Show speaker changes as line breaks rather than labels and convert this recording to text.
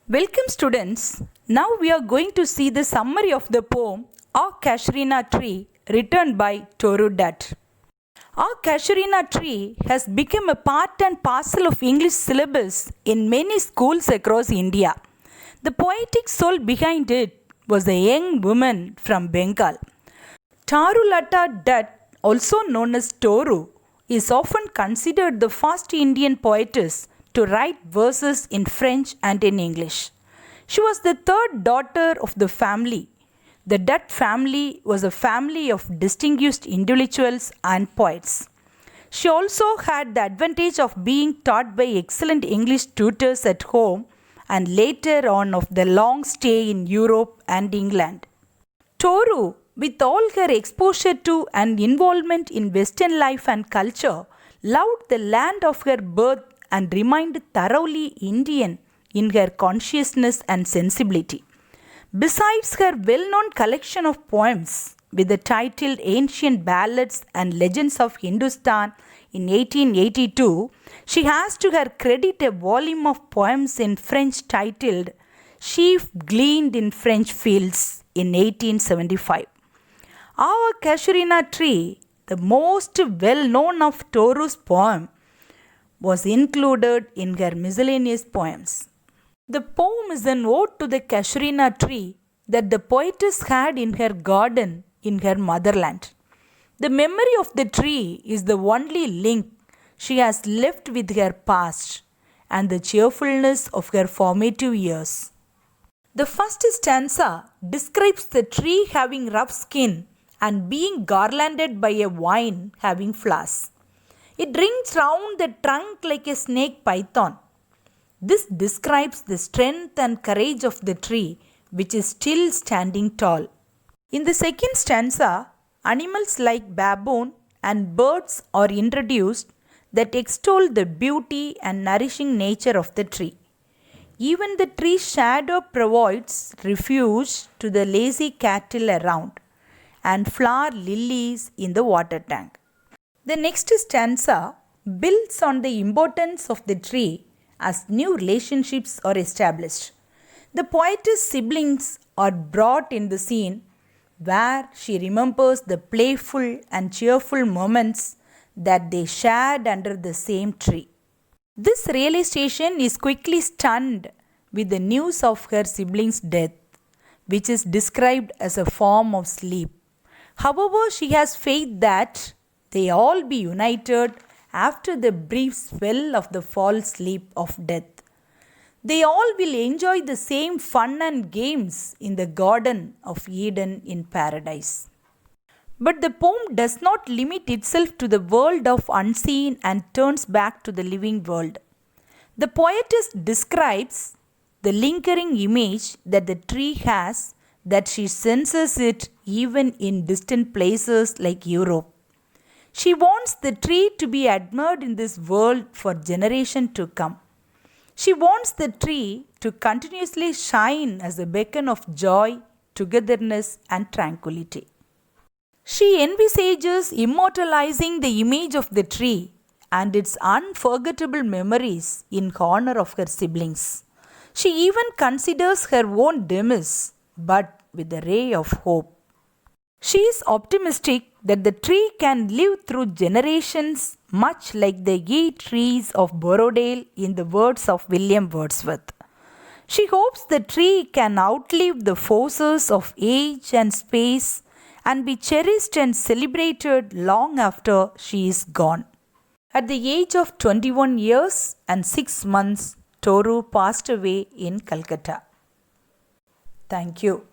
Welcome students. Now we are going to see the summary of the poem A Casuarina Tree written by Toru Dutt. A Casuarina Tree has become a part and parcel of English syllabus in many schools across India. The poetic soul behind it was a young woman from Bengal. Charulata Dutt, also known as Toru, is often considered the first Indian poetess to write verses in French and in English. She was the third daughter of the family. The Dutt family was a family of distinguished intellectuals and poets. She also had the advantage of being taught by excellent English tutors at home and later on of the long stay in Europe and England. Toru, with all her exposure to and involvement in Western life and culture, loved the land of her birth and remained thoroughly Indian in her consciousness and sensibility. Besides her well-known collection of poems with the title Ancient Ballads and Legends of Hindustan in 1882, she has to her credit a volume of poems in French titled Sheaf Gleaned in French Fields in 1875. Our Casuarina Tree, the most well-known of Toru's poems, was included in her miscellaneous poems. The poem is an ode to the casuarina tree that the poetess had in her garden in her motherland. The memory of the tree is the only link she has left with her past and the cheerfulness of her formative years. The first stanza describes the tree having rough skin and being garlanded by a vine having flowers. It rings round the trunk like a snake python. This describes the strength and courage of the tree, which is still standing tall. In the second stanza, animals like baboon and birds are introduced that extol the beauty and nourishing nature of the tree. Even the tree's shadow provides refuge to the lazy cattle around and flower lilies in the water tank. The next stanza builds on the importance of the tree as new relationships are established. The poetess' siblings are brought in the scene where she remembers the playful and cheerful moments that they shared under the same tree. This realization is quickly stunned with the news of her siblings' death, which is described as a form of sleep. However, she has faith that they all be united after the brief spell of the false sleep of death. They all will enjoy the same fun and games in the Garden of Eden in paradise. But the poem does not limit itself to the world of unseen and turns back to the living world. The poetess describes the lingering image that the tree has, that she senses it even in distant places like Europe. She wants the tree to be admired in this world for generations to come. She wants the tree to continuously shine as a beacon of joy, togetherness, and tranquility. She envisages immortalizing the image of the tree and its unforgettable memories in honor of her siblings. She even considers her own demise, but with a ray of hope. She is optimistic that the tree can live through generations, much like the ye trees of Borrowdale in the words of William Wordsworth. She hopes the tree can outlive the forces of age and space and be cherished and celebrated long after she is gone. At the age of 21 years and 6 months, Toru passed away in Calcutta. Thank you.